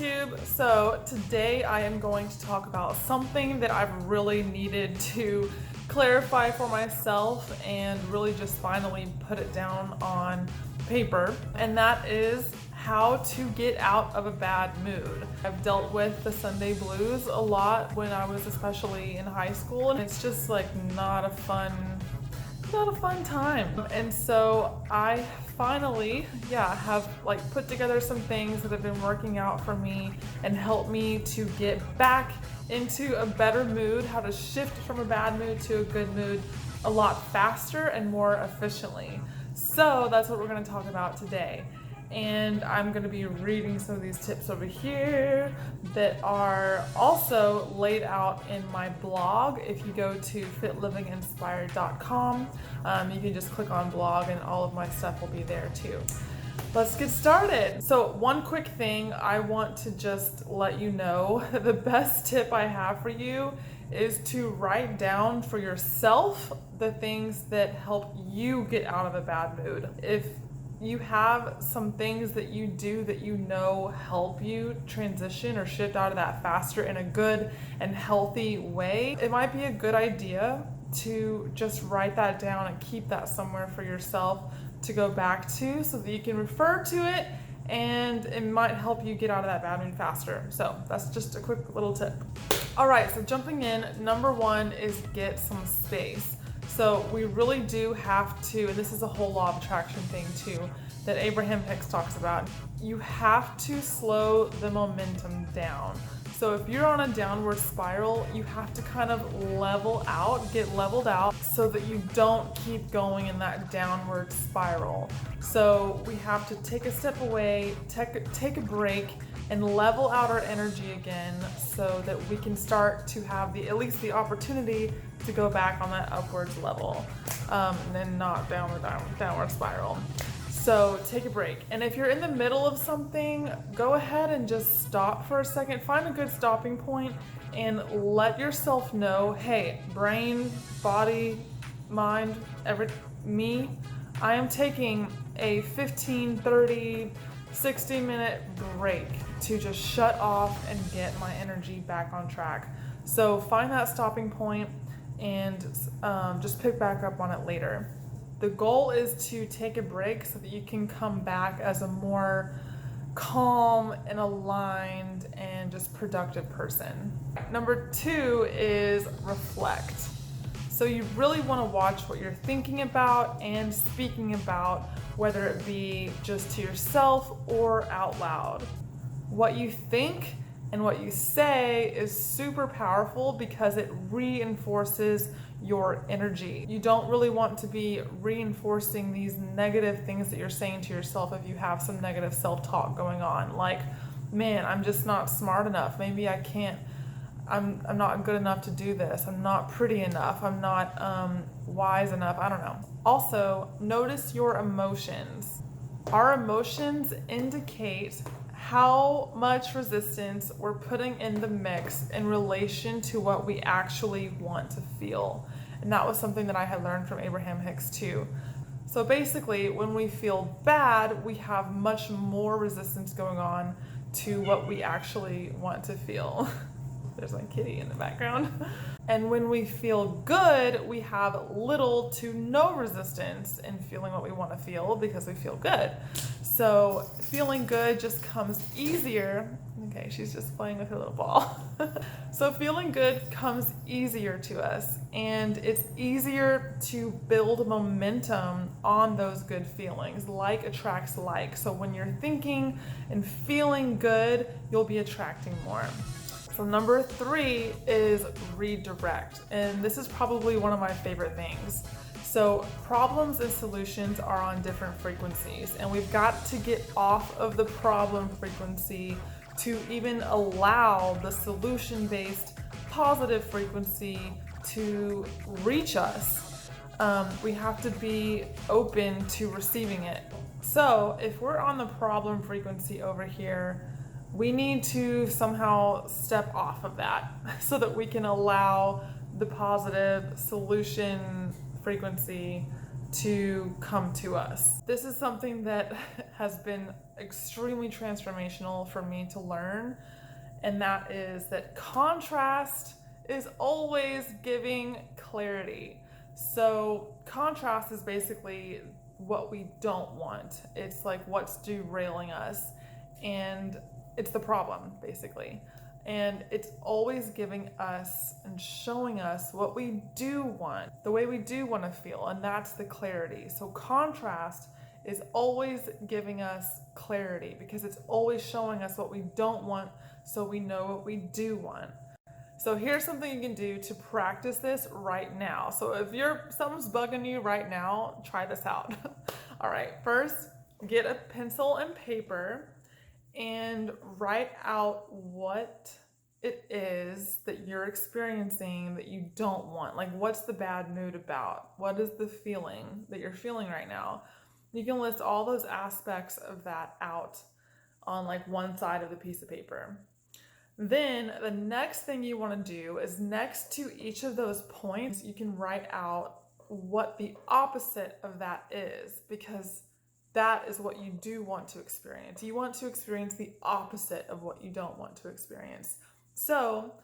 YouTube. So today I am going to talk about something that I've really needed to clarify for myself and really just finally put it down on paper, and that is how to get out of a bad mood. I've dealt with the Sunday blues a lot when I was especially in high school, and it's just like not a fun time. And so I finally, have put together some things that have been working out for me and helped me to get back into a better mood, how to shift from a bad mood to a good mood a lot faster and more efficiently. So that's what we're going to talk about today. And I'm going to be reading some of these tips over here that are also laid out in my blog. If you go to fitlivinginspired.com, you can just click on blog and all of my stuff will be there too. Let's get started. So one quick thing, I want to just let you know that the best tip I have for you is to write down for yourself the things that help you get out of a bad mood. If you have some things that you do that you know help you transition or shift out of that faster in a good and healthy way, it might be a good idea to just write that down and keep that somewhere for yourself to go back to so that you can refer to it, and it might help you get out of that bad mood faster. So that's just a quick little tip. All right, so jumping in, number one is get some space. So we really do have to, and this is a whole law of attraction thing too, that Abraham Hicks talks about. You have to slow the momentum down. So if you're on a downward spiral, you have to kind of get leveled out so that you don't keep going in that downward spiral. So we have to take a step away, take a break, and level out our energy again so that we can start to have at least the opportunity to go back on that upwards level, and then not downward spiral. So take a break. And if you're in the middle of something, go ahead and just stop for a second. Find a good stopping point and let yourself know, hey, brain, body, mind, I am taking a 15, 30, 60-minute break to just shut off and get my energy back on track. So find that stopping point and just pick back up on it later. The goal is to take a break so that you can come back as a more calm and aligned and just productive person. Number two is reflect. So you really want to watch what you're thinking about and speaking about, whether it be just to yourself or out loud. What you think and what you say is super powerful because it reinforces your energy. You don't really want to be reinforcing these negative things that you're saying to yourself if you have some negative self-talk going on. Like, man, I'm just not smart enough. Maybe I can't, I'm not good enough to do this. I'm not pretty enough. I'm not wise enough. I don't know. Also, notice your emotions. Our emotions indicate how much resistance we're putting in the mix in relation to what we actually want to feel. And that was something that I had learned from Abraham Hicks too. So basically, when we feel bad, we have much more resistance going on to what we actually want to feel. There's my kitty in the background. And when we feel good, we have little to no resistance in feeling what we want to feel because we feel good. So feeling good just comes easier. Okay, she's just playing with her little ball. So feeling good comes easier to us, and it's easier to build momentum on those good feelings. Like attracts like. So when you're thinking and feeling good, you'll be attracting more. So number three is redirect. And this is probably one of my favorite things. So problems and solutions are on different frequencies, and we've got to get off of the problem frequency to even allow the solution-based positive frequency to reach us. We have to be open to receiving it. So if we're on the problem frequency over here, we need to somehow step off of that so that we can allow the positive solution frequency to come to us. This is something that has been extremely transformational for me to learn, and that is that contrast is always giving clarity. So contrast is basically what we don't want. It's like what's derailing us, and it's the problem basically. And it's always giving us and showing us what we do want, the way we do want to feel, and that's the clarity. So contrast is always giving us clarity because it's always showing us what we don't want so we know what we do want. So here's something you can do to practice this right now. So if something's bugging you right now, try this out. All right, first get a pencil and paper and write out what it is that you're experiencing that you don't want. Like, what's the bad mood about? What is the feeling that you're feeling right now? You can list all those aspects of that out on like one side of the piece of paper. Then the next thing you want to do is next to each of those points, you can write out what the opposite of that is, because that is what you do want to experience. You want to experience the opposite of what you don't want to experience. So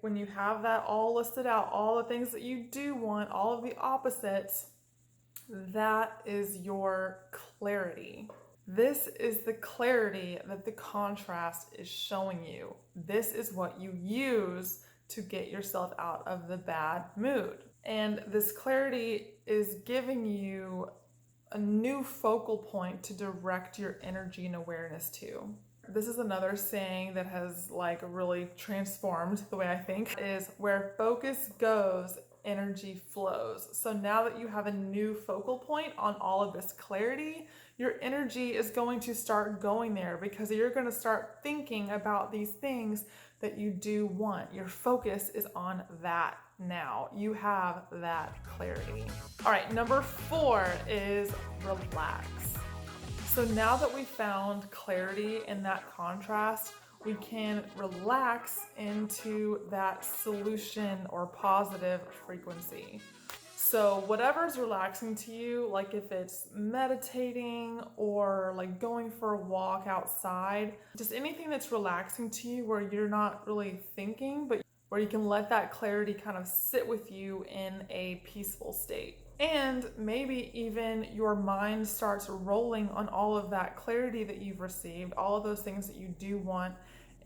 when you have that all listed out, all the things that you do want, all of the opposites, that is your clarity. This is the clarity that the contrast is showing you. This is what you use to get yourself out of the bad mood. And this clarity is giving you a new focal point to direct your energy and awareness to. This is another saying that has like really transformed the way I think, is where focus goes, energy flows. So now that you have a new focal point on all of this clarity, your energy is going to start going there because you're going to start thinking about these things that you do want. Your focus is on that now. You have that clarity. All right, number 4 is relax. So now that we found clarity in that contrast, we can relax into that solution or positive frequency. So whatever's relaxing to you, like if it's meditating or like going for a walk outside, just anything that's relaxing to you where you're not really thinking, but where you can let that clarity kind of sit with you in a peaceful state. And maybe even your mind starts rolling on all of that clarity that you've received, all of those things that you do want,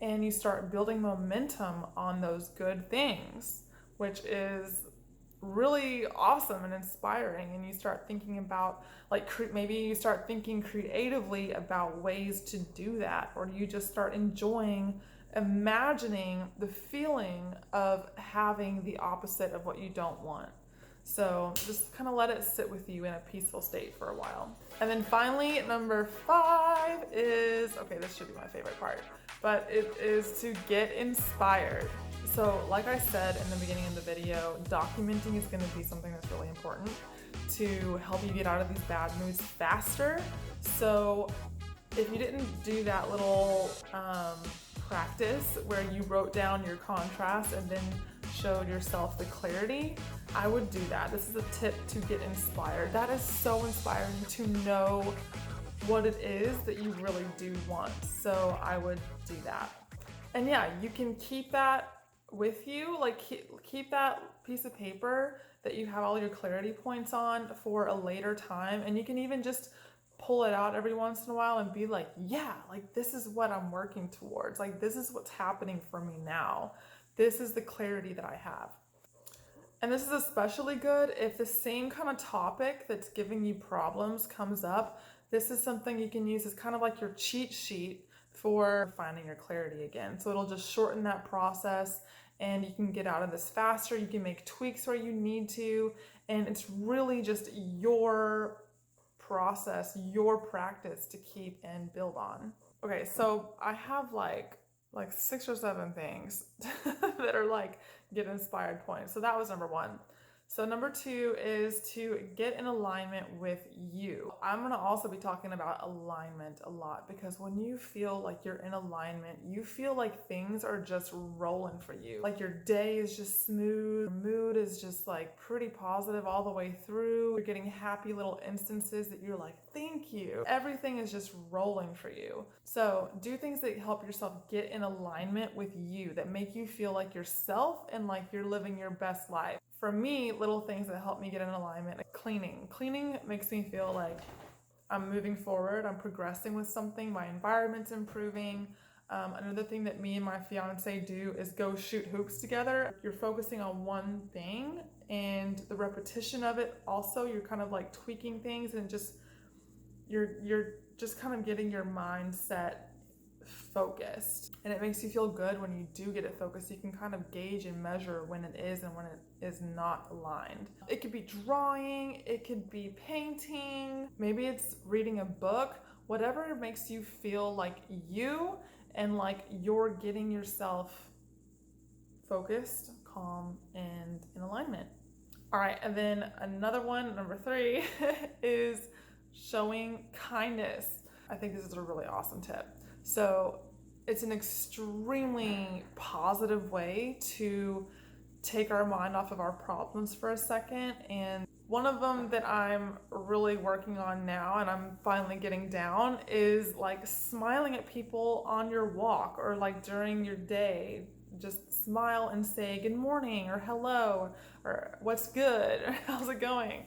and you start building momentum on those good things, which is really awesome and inspiring. And you start thinking about maybe you start thinking creatively about ways to do that, or you just start enjoying imagining the feeling of having the opposite of what you don't want. So just kind of let it sit with you in a peaceful state for a while. And then finally, number 5 is, okay, this should be my favorite part, but it is to get inspired. So like I said in the beginning of the video, documenting is going to be something that's really important to help you get out of these bad moods faster. So if you didn't do that little practice where you wrote down your contrast and then showed yourself the clarity, I would do that. This is a tip to get inspired. That is so inspiring to know what it is that you really do want. So I would do that. And yeah, you can keep that with you, like keep that piece of paper that you have all your clarity points on for a later time. And you can even just pull it out every once in a while and be like, yeah, like this is what I'm working towards. Like this is what's happening for me now. This is the clarity that I have. And this is especially good if the same kind of topic that's giving you problems comes up. This is something you can use as kind of like your cheat sheet for finding your clarity again. So it'll just shorten that process and you can get out of this faster. You can make tweaks where you need to. And it's really just your process, your practice to keep and build on. Okay, so I have like 6 or 7 things that are like get inspired points. So that was number 1. So number 2 is to get in alignment with you. I'm going to also be talking about alignment a lot because when you feel like you're in alignment, you feel like things are just rolling for you. Like your day is just smooth, your mood is just like pretty positive all the way through. You're getting happy little instances that you're like, thank you. Everything is just rolling for you. So do things that help yourself get in alignment with you, that make you feel like yourself and like you're living your best life. For me, little things that help me get in alignment, like cleaning. Cleaning makes me feel like I'm moving forward, I'm progressing with something, my environment's improving. Another thing that me and my fiance do is go shoot hoops together. You're focusing on one thing and the repetition of it also, you're kind of like tweaking things and just you're just kind of getting your mindset focused, and it makes you feel good when you do get it focused. You can kind of gauge and measure when it is and when it is not aligned. It could be drawing, it could be painting, maybe it's reading a book, whatever makes you feel like you and like you're getting yourself focused, calm, and in alignment. All right, and then another one, number 3, is showing kindness. I think this is a really awesome tip. So it's an extremely positive way to take our mind off of our problems for a second. And one of them that I'm really working on now and I'm finally getting down is like smiling at people on your walk or like during your day. Just smile and say good morning or hello or what's good or how's it going.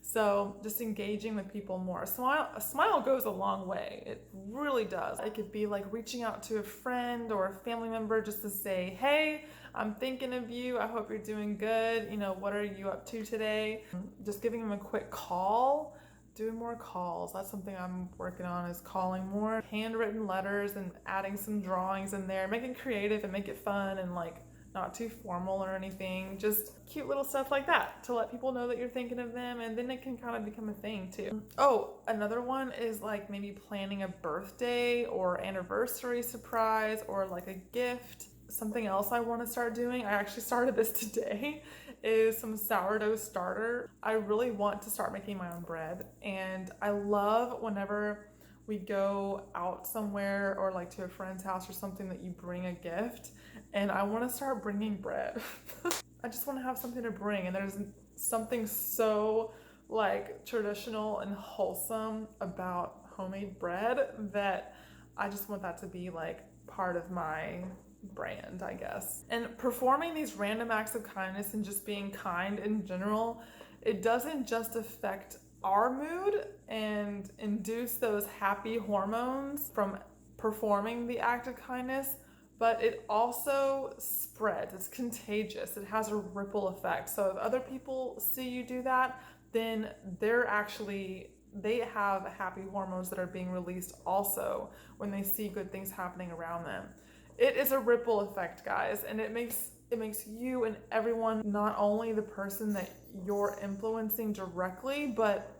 So just engaging with people more. A smile goes a long way. It really does. It could be like reaching out to a friend or a family member just to say, hey, I'm thinking of you. I hope you're doing good. You know, what are you up to today? Just giving them a quick call, doing more calls. That's something I'm working on, is calling more. Handwritten letters and adding some drawings in there, make it creative and make it fun and like not too formal or anything, just cute little stuff like that to let people know that you're thinking of them, and then it can kind of become a thing too. Oh, another one is like maybe planning a birthday or anniversary surprise or like a gift. Something else I want to start doing, I actually started this today, is some sourdough starter. I really want to start making my own bread, and I love whenever we go out somewhere or like to a friend's house or something that you bring a gift, and I want to start bringing bread. I just want to have something to bring, and there's something so like traditional and wholesome about homemade bread that I just want that to be like part of my brand, I guess. And performing these random acts of kindness and just being kind in general, it doesn't just affect our mood and induce those happy hormones from performing the act of kindness, but it also spreads. It's contagious. It has a ripple effect. So if other people see you do that, then they have happy hormones that are being released also when they see good things happening around them. It is a ripple effect, guys, and it makes you and everyone, not only the person that you're influencing directly, but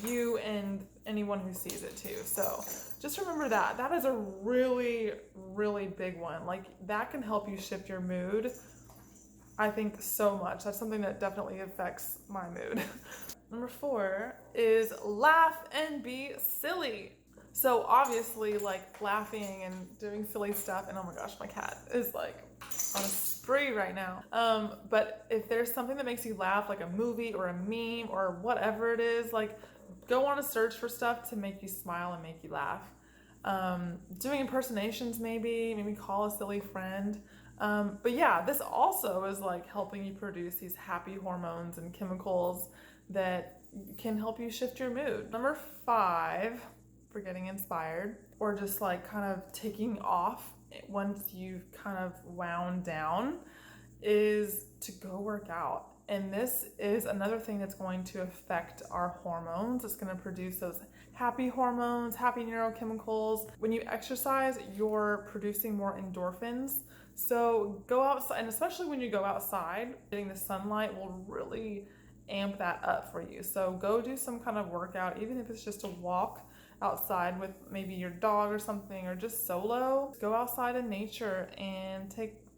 you and anyone who sees it too. So just remember that. That is a really, really big one. Like that can help you shift your mood, I think, so much. That's something that definitely affects my mood. Number 4 is laugh and be silly. So obviously, like laughing and doing silly stuff, and oh my gosh, my cat is like on a spree right now. But if there's something that makes you laugh, like a movie or a meme or whatever it is, like go on a search for stuff to make you smile and make you laugh. Doing impersonations, maybe call a silly friend. But yeah, this also is like helping you produce these happy hormones and chemicals that can help you shift your mood. Number 5, for getting inspired or just like kind of taking off once you've kind of wound down, is to go work out. And this is another thing that's going to affect our hormones. It's going to produce those happy hormones, happy neurochemicals. When you exercise, you're producing more endorphins. So go outside, and especially when you go outside, getting the sunlight will really amp that up for you. So go do some kind of workout, even if it's just a walk outside with maybe your dog or something, or just solo. Go outside in nature and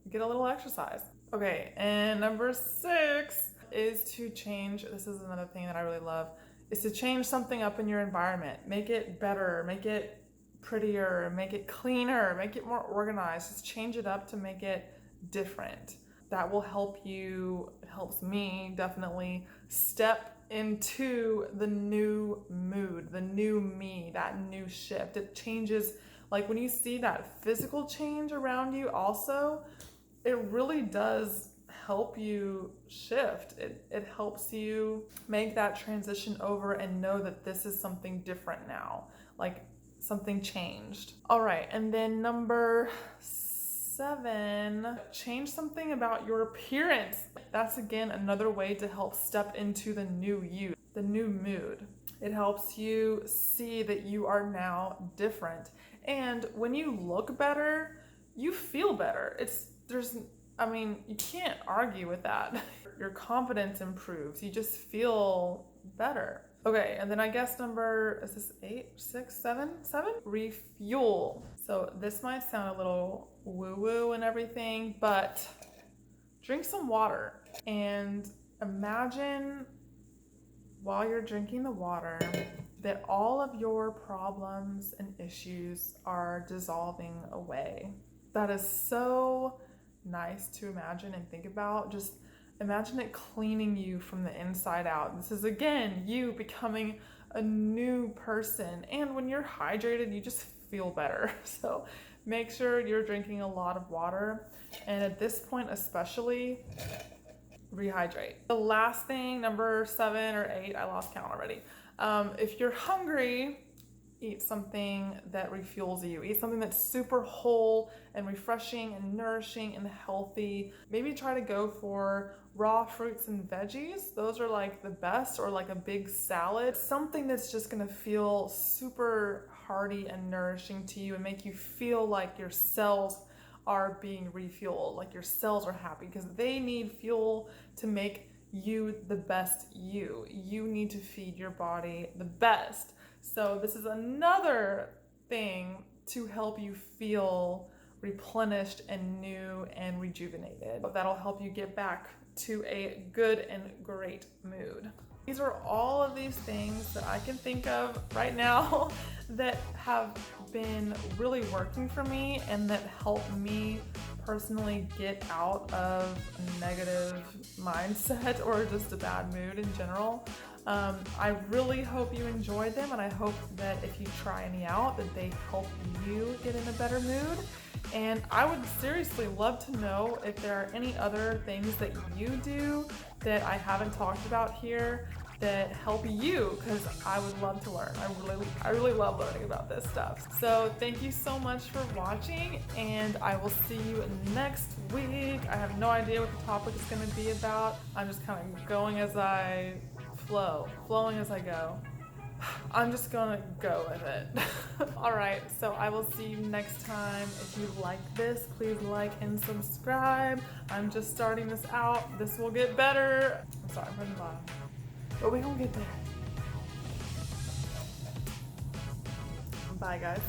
get a little exercise. Okay, and number 6 is to change, this is another thing that I really love, is to change something up in your environment. Make it better, make it prettier, make it cleaner, make it more organized. Just change it up to make it different. That will help you, it helps me definitely step into the new mood, the new me, that new shift. It changes, like when you see that physical change around you also, it really does help you shift. It helps you make that transition over and know that this is something different now, like something changed. All right, and then number 7, change something about your appearance. That's again another way to help step into the new you, the new mood. It helps you see that you are now different. And when you look better, you feel better. You can't argue with that. Your confidence improves. You just feel better. Okay, and then I guess number, is this 8, 6, 7? Refuel. So this might sound a little woo-woo and everything, but drink some water and imagine while you're drinking the water that all of your problems and issues are dissolving away. That is so nice to imagine and think about. Just imagine it cleaning you from the inside out. This is again you becoming a new person, and when you're hydrated you just feel better. So make sure you're drinking a lot of water, and at this point especially, rehydrate. The last thing, number 7 or 8, I lost count already. If you're hungry, eat something that refuels you. Eat something that's super whole and refreshing and nourishing and healthy. Maybe try to go for raw fruits and veggies. Those are like the best, or like a big salad. Something that's just gonna feel super hearty and nourishing to you and make you feel like your cells are being refueled, like your cells are happy, because they need fuel to make you the best you. You need to feed your body the best. So this is another thing to help you feel replenished and new and rejuvenated. That'll help you get back to a good and great mood. These are all of these things that I can think of right now that have been really working for me and that help me personally get out of a negative mindset or just a bad mood in general. I really hope you enjoyed them, and I hope that if you try any out, that they help you get in a better mood. And I would seriously love to know if there are any other things that you do that I haven't talked about here that help you, because I would love to learn. I really love learning about this stuff. So thank you so much for watching, and I will see you next week. I have no idea what the topic is going to be about. I'm just kind of going as I flowing as I go. I'm just gonna go with it. All right, so I will see you next time. If you like this, please like and subscribe. I'm just starting this out. This will get better. I'm sorry, I'm from the bottom, but we gonna get there. Bye, guys.